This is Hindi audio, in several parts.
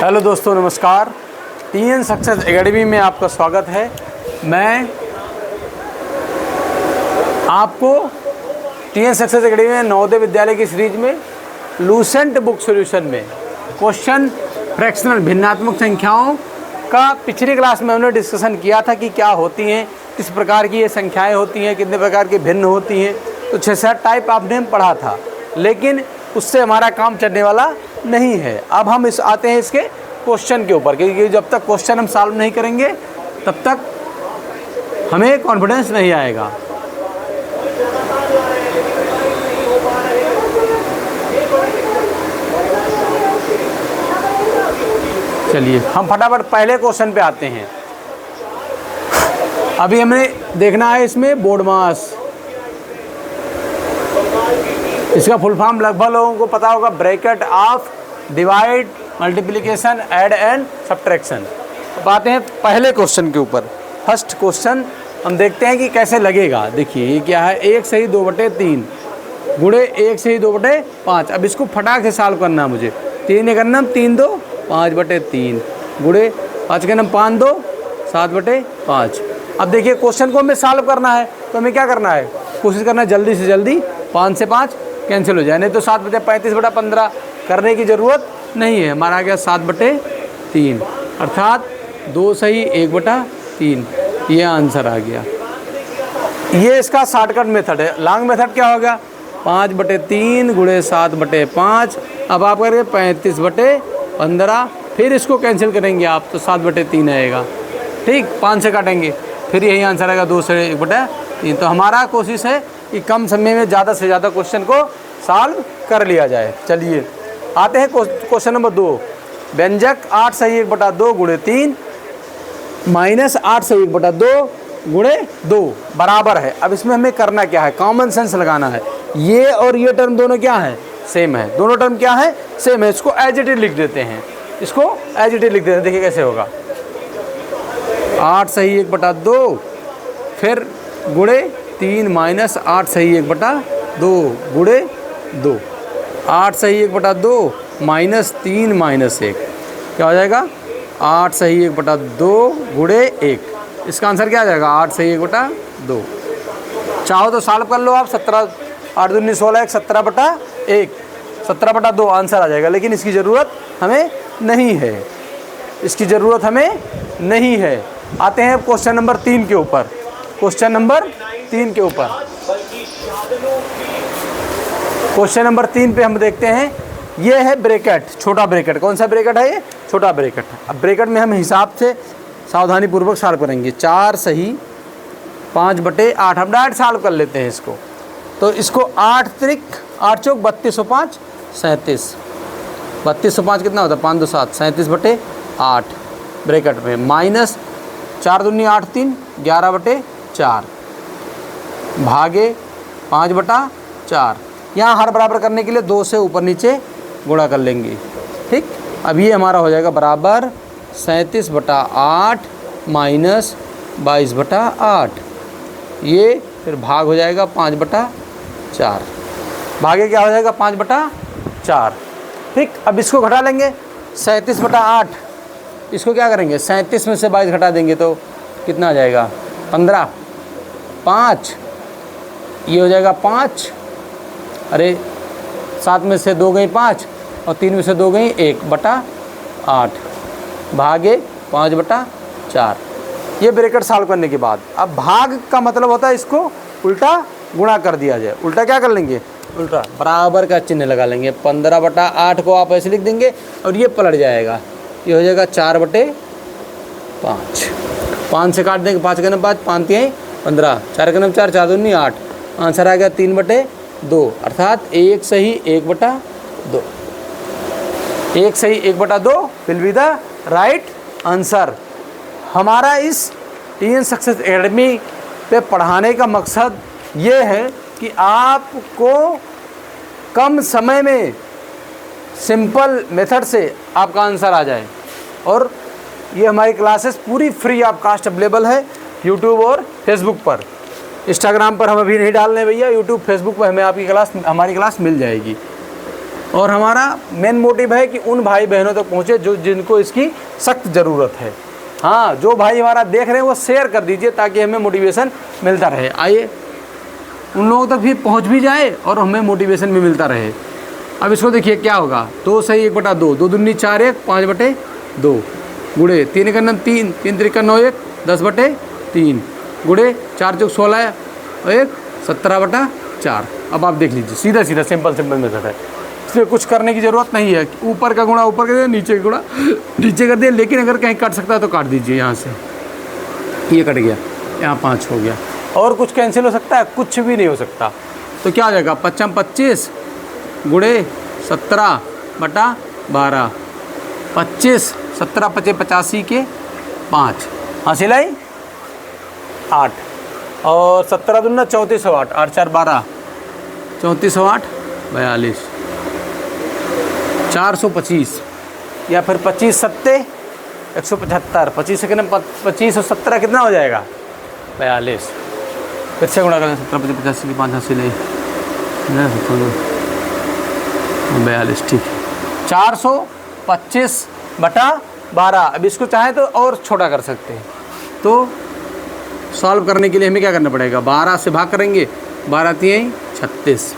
हेलो दोस्तों, नमस्कार। टीएन सक्सेस एकेडमी में आपका स्वागत है। मैं आपको टीएन सक्सेस एकेडमी में नवोदय विद्यालय की सीरीज में लूसेंट बुक सॉल्यूशन में क्वेश्चन फ्रैक्शनल भिन्नात्मक संख्याओं का पिछली क्लास में हमने डिस्कशन किया था कि क्या होती हैं, किस प्रकार की ये संख्याएं होती हैं, कितने प्रकार की भिन्न होती हैं। तो 6-7 टाइप आपने हम पढ़ा था, लेकिन उससे हमारा काम चलने वाला नहीं है। अब हम आते हैं इसके क्वेश्चन के ऊपर, क्योंकि जब तक क्वेश्चन हम सॉल्व नहीं करेंगे तब तक हमें कॉन्फिडेंस नहीं आएगा। चलिए हम फटाफट पहले क्वेश्चन पे आते हैं। अभी हमें देखना है इसमें बोर्ड मास। इसका फुल फॉर्म लगभग लोगों को पता होगा, bracket of divide multiplication add and subtraction. अब आते हैं पहले क्वेश्चन के ऊपर। फर्स्ट क्वेश्चन हम देखते हैं कि कैसे लगेगा। देखिए ये क्या है, 1 सही 2/3 गुणे 1 सही 2/5। अब इसको फटाक से सॉल्व करना है मुझे। 3 एक नम 3 2 5/3 गुणे 5 के नम 5 2 7/5। अब देखिए क्वेश्चन को हमें सॉल्व करना है, तो हमें क्या करना है, कोशिश करना है जल्दी से जल्दी 5 से 5 कैंसिल हो जाए, नहीं तो 7/35/15 करने की ज़रूरत नहीं है। हमारा आ गया 7/3 अर्थात 2 सही 1/3। ये आंसर आ गया। ये इसका शॉर्टकट मेथड है। लॉन्ग मेथड क्या होगा, 5/3 गुणे 7/5। अब आप करेंगे 35/15, फिर इसको कैंसिल करेंगे आप तो 7/3 आएगा। ठीक, 5 से काटेंगे, फिर यही आंसर आएगा 2 से 1/3। तो हमारा कोशिश है कि कम समय में ज़्यादा से ज़्यादा क्वेश्चन को सॉल्व कर लिया जाए। चलिए आते हैं क्वेश्चन नंबर 2। व्यंजक 8 सही 1/2 गुणे 3 माइनस 8 सही 1/2 गुणे 2 बराबर है। अब इसमें हमें करना क्या है, कॉमन सेंस लगाना है। ये और ये टर्म दोनों क्या है, सेम है। दोनों टर्म क्या है, सेम है। इसको एज इट इज लिख देते हैं, इसको एज इट इज लिख देते हैं। देखिए कैसे होगा, 8 सही 1/2 फिर गुणे 3 माइनस 8 सही 1/2 गुणे 2। 8 सही 1/2 माइनस 3 माइनस 1 क्या हो जाएगा, 8 सही 1/2 गुणे 1। इसका आंसर क्या आ जाएगा, 8 सही 1/2। चाहो तो सॉल्व कर लो आप। 17 8 दूनी 16 17/1 17/2 आंसर आ जाएगा। लेकिन इसकी ज़रूरत हमें नहीं है, इसकी ज़रूरत हमें नहीं है। आते हैं क्वेश्चन नंबर 3 के ऊपर। क्वेश्चन नंबर 3 के ऊपर, क्वेश्चन नंबर 3 पे हम देखते हैं। ये है ब्रैकेट, छोटा ब्रैकेट। कौन सा ब्रैकेट है ये, छोटा ब्रैकेट। अब ब्रैकेट में हम हिसाब से सावधानी पूर्वक सॉल्व करेंगे। 4 सही 5/8। हम डायरेक्ट सॉल्व कर लेते हैं इसको। तो इसको 8 त्रिक 8 चौक 32 और 5 37। 32 और 5 कितना होता है, 5 2 7 37/8 ब्रैकेट में माइनस 4 दूनी 8 3 11/4 भागे 5/4। यहाँ हर बराबर करने के लिए 2 से ऊपर नीचे गुणा कर लेंगे। ठीक, अब ये हमारा हो जाएगा बराबर 37/8 माइनस 22/8। ये फिर भाग हो जाएगा 5/4। भागे क्या हो जाएगा, 5/4। ठीक, अब इसको घटा लेंगे 37/8। इसको क्या करेंगे, 37 में से 22 घटा देंगे तो कितना आ जाएगा, 15 5। ये हो जाएगा 5, अरे 7 में से 2 गई 5 और 3 में से 2 गई 1/8 भागे 5/4। ये ब्रैकेट सॉल्व करने के बाद अब भाग का मतलब होता है इसको उल्टा गुणा कर दिया जाए। उल्टा क्या कर लेंगे, उल्टा बराबर का चिन्ह लगा लेंगे। 15/8 को आप ऐसे लिख देंगे और ये पलट जाएगा। ये हो जाएगा 4/5। 5 से काट देंगे, 5 के नम 5 5 3 15 4 के नम 4 4 दूनी 8। आंसर आ गया 3/2 अर्थात 1 सही 1/2। 1 सही 1/2 will be the right answer. हमारा इस टीएन सक्सेस एकेडमी पे पढ़ाने का मकसद ये है कि आपको कम समय में सिंपल मेथड से आपका आंसर आ जाए। और ये हमारी क्लासेस पूरी फ्री ऑफ कास्ट अवेलेबल है यूट्यूब और फेसबुक पर। इंस्टाग्राम पर हम अभी नहीं डाल रहे भैया, यूट्यूब फेसबुक पर हमें आपकी क्लास, हमारी क्लास मिल जाएगी। और हमारा मेन मोटिव है कि उन भाई बहनों तक पहुँचे जो जिनको इसकी सख्त ज़रूरत है। हाँ, जो भाई हमारा देख रहे हैं वो शेयर कर दीजिए ताकि हमें मोटिवेशन मिलता रहे। आइए उन लोगों तक भी पहुँच भी जाए और हमें मोटिवेशन भी मिलता रहे। अब इसको देखिए क्या होगा, 2 सही 1/2, 2 दूनी 4 1 5/2 गुड़े 3 का 3 3 3 9 1 10/3 गुड़े 4 चौक 16 1 17/4। अब आप देख लीजिए, सीधा सीधा सिंपल मेथड है, इसमें कुछ करने की ज़रूरत नहीं है। ऊपर का गुणा ऊपर कर दिया, नीचे का गुणा नीचे कर दिया। लेकिन अगर कहीं काट सकता है तो काट दीजिए, यहाँ से ये कट गया, यहाँ 5 हो गया। और कुछ कैंसिल हो सकता है? कुछ भी नहीं हो सकता। तो क्या हो जाएगा, 5 25 गुड़े 17/12 25 17 25 85 के 5 हासिल आई 8 और 17 दूना 34 8 8 4 12 34 8 42 425 या फिर 25 7 175 25 सेकंड 25 और 17 कितना हो जाएगा 42। फिर से गुणा करें 17 25 85 की 5 हासिल आई 42। ठीक है, 425/12। अब इसको चाहे तो और छोटा कर सकते हैं। तो सॉल्व करने के लिए हमें क्या करना पड़ेगा, 12 से भाग करेंगे, 12 3 36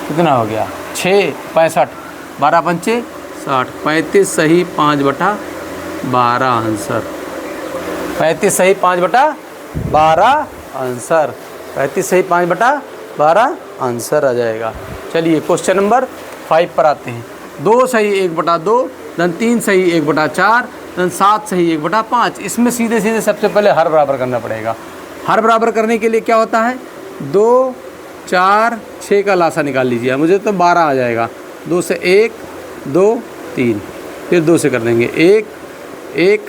कितना हो गया 6 65 12 पंचे 60 35 सही 5/12 आंसर। 35 सही 5/12 आंसर। 35 सही 5/12 आंसर आ जाएगा। चलिए क्वेश्चन नंबर 5 पर आते हैं। 2 सही 1/2, देन 3 सही 1/4, देन 7 सही 1/5। इसमें सीधे सीधे सबसे पहले हर बराबर करना पड़ेगा। हर बराबर करने के लिए क्या होता है, 2 4 6 का लासा निकाल लीजिए, मुझे तो 12 आ जाएगा। 2 से 1 2 3, फिर 2 से कर देंगे 1 1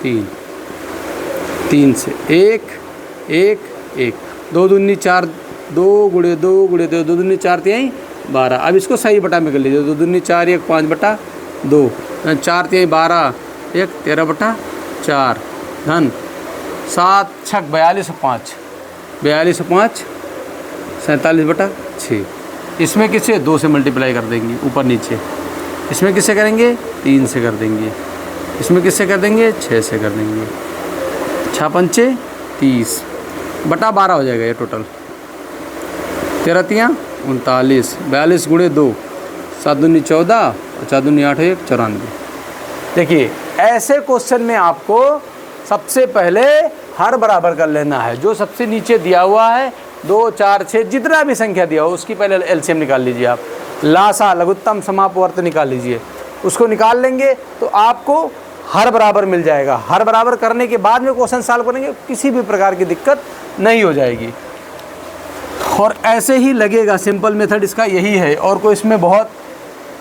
3, 3 से 1 1 1 2 दूनी 4 2 गुड़े 2 गुड़े 2 2 दूनी 4 3 12। अब इसको सही बटा में कर लीजिए, 2 दूनी 4 1 5/2 4 3 12 1 13/4 धन 7 6 42 और 5 42 और 5 47/6। इसमें किसे 2 से मल्टीप्लाई कर देंगे ऊपर नीचे। इसमें किससे करेंगे 3 से कर देंगे। इसमें किससे कर देंगे 6 से कर देंगे। 6 पंचे 30/12 हो जाएगा ये टोटल। 13 3 39 42 गुणे 2 7 दूनी 14 और 4 दूनी 8 1 94। देखिए ऐसे क्वेश्चन में आपको सबसे पहले हर बराबर कर लेना है। जो सबसे नीचे दिया हुआ है 2 4 6 जितना भी संख्या दिया हो उसकी पहले एलसीएम निकाल लीजिए। आप लासा लघुत्तम समापवर्त निकाल लीजिए। उसको निकाल लेंगे तो आपको हर बराबर मिल जाएगा। हर बराबर करने के बाद में क्वेश्चन सॉल्व करेंगे, किसी भी प्रकार की दिक्कत नहीं हो जाएगी। और ऐसे ही लगेगा, सिंपल मेथड इसका यही है। और कोई इसमें बहुत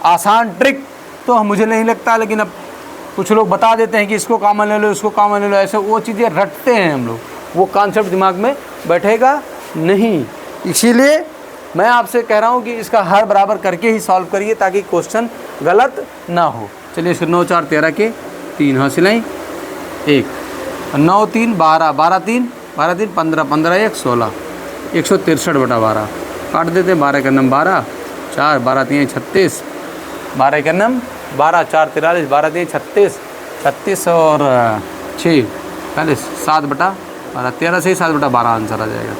आसान ट्रिक तो मुझे नहीं लगता, लेकिन अब कुछ लोग बता देते हैं कि इसको कॉमन ले लो, इसको कॉमन ले लो, ऐसे वो चीज़ें रटते हैं हम लोग, वो कॉन्सेप्ट दिमाग में बैठेगा नहीं। इसीलिए मैं आपसे कह रहा हूँ कि इसका हर बराबर करके ही सॉल्व करिए ताकि क्वेश्चन गलत ना हो। चलिए इसको 9 4 13 के 3 हासिल आई 1 9 3 12 12 3 12 3 15 15 1 16 163/12 काट देते हैं। 12 का नम 12 4 12 3 36 12 का नम 12 4 43 12 3 36 36 और 6 40 7/12 13 से ही 7/12 आंसर आ जाएगा।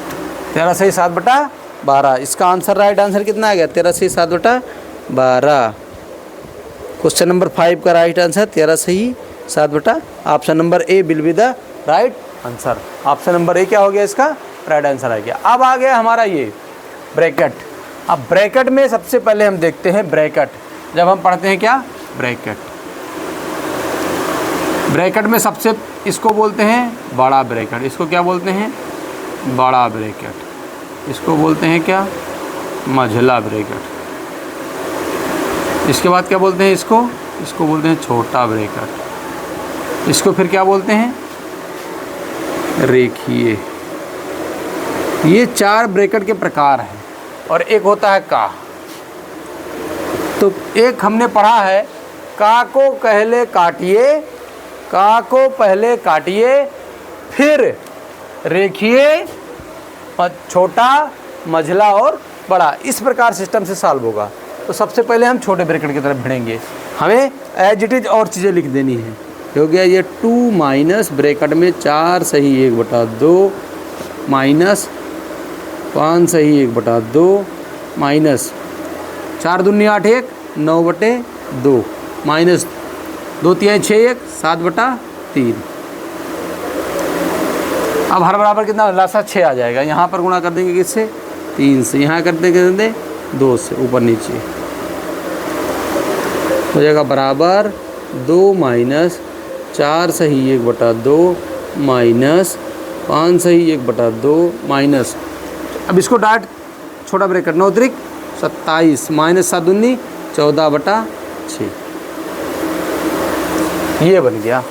13 से ही 7/12 इसका आंसर राइट आंसर कितना आ गया 13 से ही 7/12। क्वेश्चन नंबर 5 का राइट आंसर 13 से ही 7/12। Option number A will be the right answer. Option number A क्या हो गया, इसका राइट आंसर आ गया। अब आ गया हमारा ये ब्रैकेट। अब ब्रैकेट में सबसे पहले हम देखते हैं ब्रैकेट। जब हम पढ़ते हैं क्या ब्रैकेट, ब्रैकेट में सबसे इसको बोलते हैं बड़ा ब्रैकेट। इसको क्या बोलते हैं बड़ा ब्रैकेट। इसको बोलते हैं क्या मझला ब्रैकेट। इसके बाद क्या बोलते हैं इसको बोलते हैं छोटा ब्रैकेट। इसको फिर क्या बोलते हैं रेखीय। ये 4 ब्रैकेट के प्रकार हैं। और एक होता है का। तो एक हमने पढ़ा है का को पहले काटिए, का को पहले काटिए फिर रेखीय छोटा मझला और बड़ा, इस प्रकार सिस्टम से सॉल्व होगा। तो सबसे पहले हम छोटे ब्रैकेट की तरफ भिड़ेंगे। हमें एज इट इज और चीज़ें लिख देनी है। हो गया ये 2 माइनस ब्रैकेट में 4 सही 1/2 माइनस 5 सही 1/2 माइनस 4 दूनी 8 1 9/2 माइनस 2 3 6 1 7/3। अब हर बराबर कितना लासा 6 आ जाएगा। यहाँ पर गुणा कर देंगे किससे 3 से, यहाँ कर देंगे 2 से, ऊपर नीचे हो जाएगा बराबर 2 माइनस 4 सही 1/2 माइनस 5 सही 1/2 माइनस, अब इसको डाट छोटा ब्रैकेट 9 त्रिक 27 माइनस 7 दूनी 14/6, ये बन गया।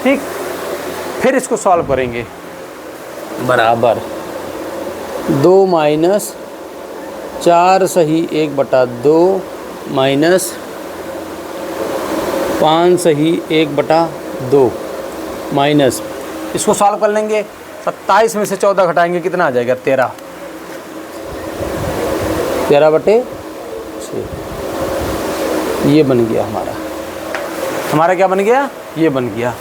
ठीक, फिर इसको सॉल्व करेंगे। बराबर 2 माइनस 4 सही 1/2 माइनस 5 सही 1/2 माइनस, इसको सॉल्व कर लेंगे। 27 में से 14 घटाएंगे कितना आ जाएगा 13, 13/6, ये बन गया हमारा क्या बन गया, ये बन गया।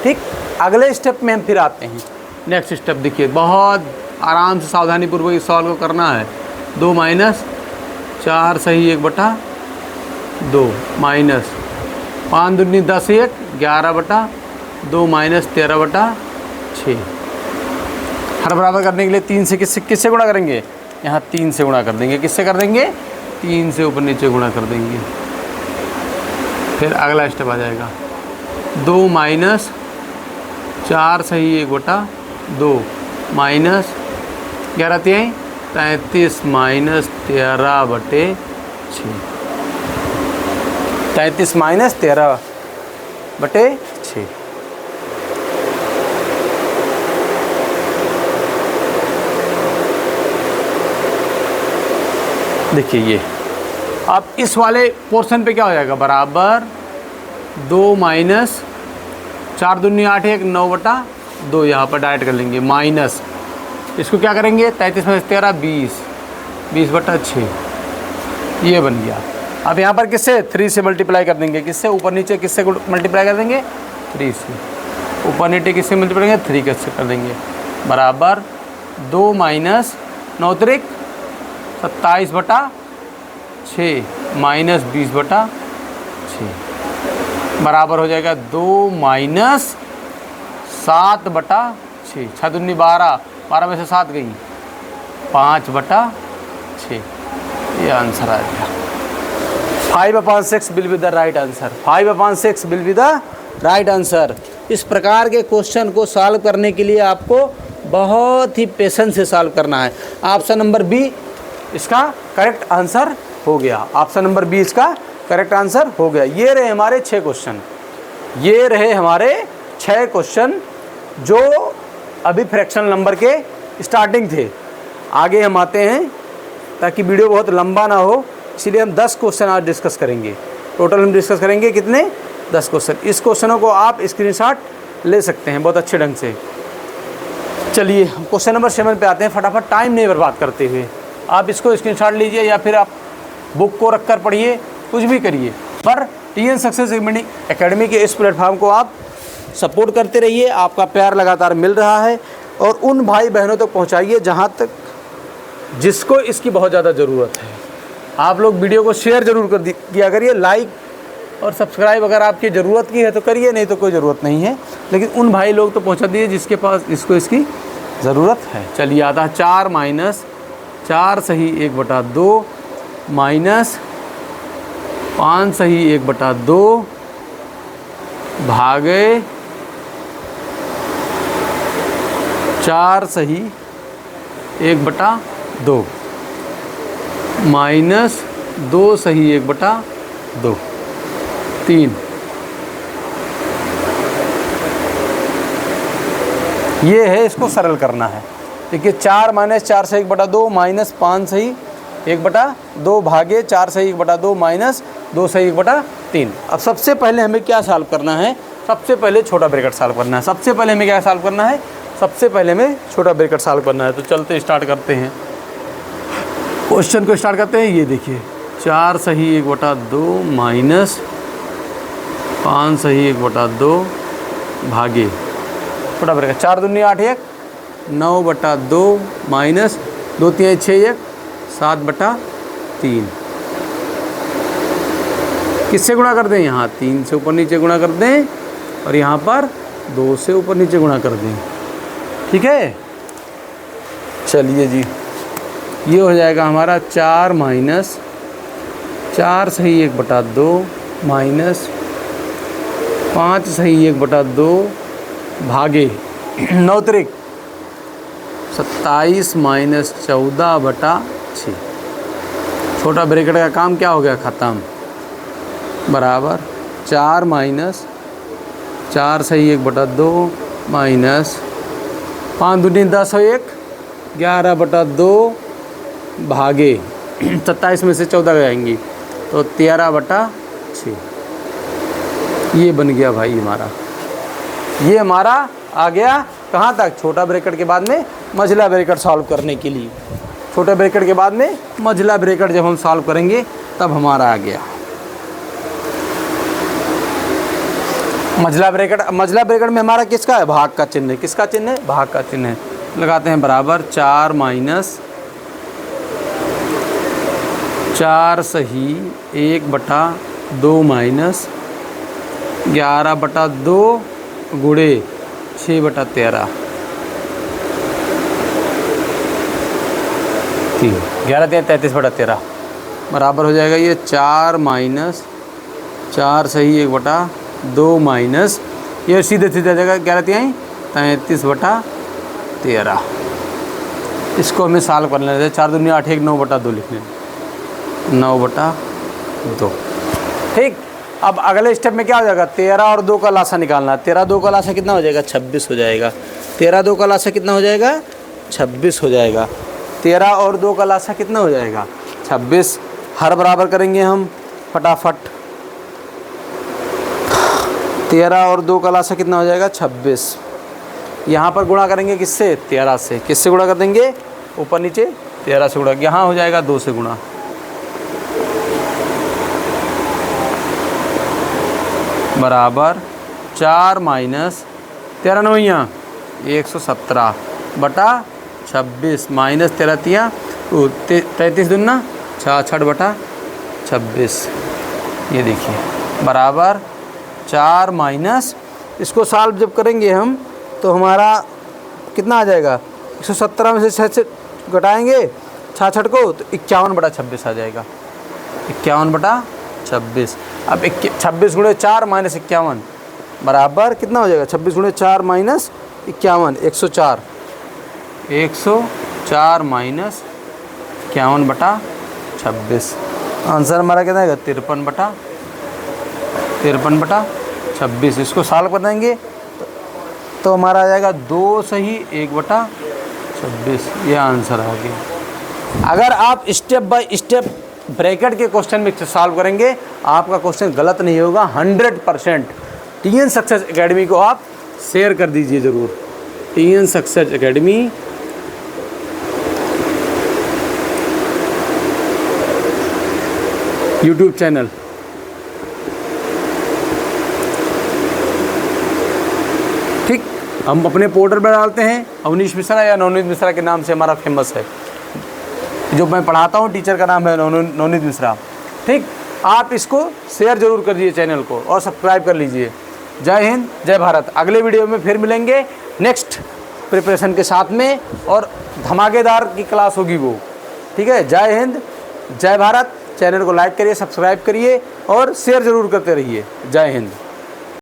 ठीक, अगले स्टेप में हम फिर आते हैं। नेक्स्ट स्टेप देखिए, बहुत आराम से सावधानी पूर्वक इस सॉल्व को करना है। 2 माइनस 4 सही 1/2 माइनस 5 दूनी 10 1 11/2 माइनस 13/6। हर बराबर करने के लिए 3 से किससे गुणा करेंगे, यहाँ 3 से गुणा कर देंगे। किससे कर देंगे, 3 से ऊपर नीचे गुणा कर देंगे। फिर अगला स्टेप आ जाएगा 2 माइनस 4 सही 1/2 माइनस 11 3 33 माइनस 13/6, 33 माइनस 13/6। देखिए ये अब इस वाले पोर्शन पे क्या हो जाएगा, बराबर 2 माइनस 4 दूनी 8 1 9/2, यहाँ पर डायरेक्ट कर लेंगे माइनस, इसको क्या करेंगे 33 में 13 20 20/6, ये बन गया। अब यहाँ पर किससे 3 से मल्टीप्लाई कर देंगे, किससे ऊपर नीचे किससे मल्टीप्लाई कर देंगे 3 से, ऊपर नीचे किससे मल्टीप्लाई करेंगे 3 किससे कर देंगे, बराबर 2 माइनस 9 त्रिक 27/6 माइनस 20/6, बराबर हो जाएगा 2 माइनस 7/6, 6 दूनी 12 12 में से 7 गई 5/6, ये आंसर आ गया। 5/6 will be the right answer. 5/6 will be the right answer. इस प्रकार के क्वेश्चन को सॉल्व करने के लिए आपको बहुत ही पेशेंस से सॉल्व करना है। ऑप्शन नंबर बी इसका करेक्ट आंसर हो गया। ऑप्शन नंबर बी इसका करेक्ट आंसर हो गया। ये रहे हमारे 6 क्वेश्चन, ये रहे हमारे 6 क्वेश्चन जो अभी फ्रैक्शन नंबर के स्टार्टिंग थे। आगे हम आते हैं ताकि वीडियो बहुत लंबा ना हो, इसलिए हम 10 क्वेश्चन आज डिस्कस करेंगे। टोटल हम डिस्कस करेंगे कितने 10 क्वेश्चन। इस क्वेश्चनों को आप स्क्रीनशॉट ले सकते हैं बहुत अच्छे ढंग से। चलिए हम क्वेश्चन नंबर 7 पे आते हैं। फटाफट टाइम नहीं बर्बाद करते हुए आप इसको स्क्रीनशॉट लीजिए या फिर आप बुक को रख कर पढ़िए, कुछ भी करिए, पर TN सक्सेस एकेडमी के इस प्लेटफॉर्म को आप सपोर्ट करते रहिए। आपका प्यार लगातार मिल रहा है और उन भाई बहनों तक पहुंचाइए जहां तक जिसको इसकी बहुत ज़्यादा ज़रूरत है। आप लोग वीडियो को शेयर ज़रूर कर किया करिए, लाइक और सब्सक्राइब अगर आपकी ज़रूरत की है तो करिए, नहीं तो कोई ज़रूरत नहीं है, लेकिन उन भाई लोग तो पहुंचा दीजिए जिसके पास इसको इसकी ज़रूरत है। चलिए आता है 4 माइनस 4 सही 1/2 माइनस 5 सही 1/2 भागे 4 सही 1/2 माइनस 2 सही 1/2 3। ये है, इसको सरल करना है। देखिए 4 माइनस 4 सही 1/2 माइनस 5 सही 1/2 भागे 4 सही 1/2 माइनस 2 सही 1/3। अब सबसे पहले हमें क्या सॉल्व करना है, सबसे पहले छोटा ब्रैकेट सॉल्व करना है। सबसे पहले हमें क्या सॉल्व करना है, सबसे पहले हमें छोटा ब्रैकेट सॉल्व करना है। तो चलते स्टार्ट करते हैं, क्वेश्चन को स्टार्ट करते हैं। ये देखिए 4 सही 1/2 माइनस 5 सही 1/2 भागे छोटा ब्रैकेट 4 दूनी 8 1 9/2 माइनस 2 3 6 1 7/3। किससे गुणा कर दें? यहाँ 3 से ऊपर नीचे गुणा कर दें और यहाँ पर 2 से ऊपर नीचे गुणा कर दें। ठीक है, चलिए जी, ये हो जाएगा हमारा 4 माइनस 4 सही 1/2 माइनस 5 सही 1/2 भागे 9 त्रिक 27 माइनस 14/6। छोटा ब्रैकेट का काम क्या हो गया? ख़त्म। बराबर 4 माइनस 4 सही 1/2 माइनस 5 दूनी 10 और 1 11/2 भागे 27 में से 14 जाएंगी तो 13/6। ये बन गया भाई हमारा। ये हमारा आ गया कहाँ तक? छोटा ब्रैकेट के बाद में मझला ब्रैकेट सॉल्व करने के लिए। छोटे ब्रैकेट के बाद में मझला ब्रैकेट जब हम सॉल्व करेंगे तब हमारा आ गया मझला ब्रैकेट में हमारा किसका है? भाग का चिन्ह है। किसका चिन्ह है? भाग का चिन्ह है। लगाते हैं बराबर 4 माइनस 4 सही 1/2 माइनस 11/2 गुणे 6/13 11 33/13 बराबर हो जाएगा ये 4 माइनस 4 सही 1/2 माइनस ये सीधे सीधे जाएगा 11 33/13। इसको हमें सॉल्व कर लेना है। 4 दूनी 8 1 9/2 लिख लें 9/2। ठीक, अब अगले स्टेप में क्या हो जाएगा? 13 और 2 का लासा निकालना है। 13 2 का लासा कितना हो जाएगा? 26 हो जाएगा। 13 2 का लासा कितना हो जाएगा? 26 हो जाएगा। 13 और 2 का लासा कितना हो जाएगा? 26। हर बराबर करेंगे हम फटाफट। 13 और 2 का लासा कितना हो जाएगा? 26। यहाँ पर गुणा करेंगे किससे? 13 से। किससे गुणा कर देंगे? ऊपर नीचे 13 से गुणा। यहाँ हो जाएगा 2 से गुणा। बराबर 4 माइनस 13 9 117 बटा 26 माइनस 13 33 दूना 66/26। ये देखिए बराबर 4 माइनस, इसको सॉल्व जब करेंगे हम तो हमारा कितना आ जाएगा? 117 में से 6 से घटाएंगे 66 को तो 51/26 आ जाएगा। 51/26। अब 26 गुणे 4 माइनस 51 बराबर कितना हो जाएगा? 26 गुणे 4 माइनस 51 104। 104 माइनस 51/26। आंसर हमारा कितना है? 53/26। इसको सॉल्व कर देंगे तो हमारा आ जाएगा 2 सही 1/26। ये आंसर आ गया। अगर आप स्टेप बाय स्टेप ब्रैकेट के क्वेश्चन में सॉल्व करेंगे आपका क्वेश्चन गलत नहीं होगा 100%। TN सक्सेस एकेडमी को आप शेयर कर दीजिए ज़रूर। TN success academy YouTube channel. ठीक, हम अपने पोर्टल पर डालते हैं अवनीश मिश्रा या नवनीत मिश्रा के नाम से हमारा फेमस है। जो मैं पढ़ाता हूँ टीचर का नाम है नवनीत मिश्रा। ठीक, आप इसको शेयर जरूर कर दीजिए चैनल को और सब्सक्राइब कर लीजिए। जय हिंद जय भारत। अगले वीडियो में फिर मिलेंगे नेक्स्ट प्रिपरेशन के साथ में और धमाकेदार की क्लास होगी वो। ठीक है, जय हिंद जय भारत। चैनल को लाइक करिए, सब्सक्राइब करिए और शेयर ज़रूर करते रहिए। जय हिंद।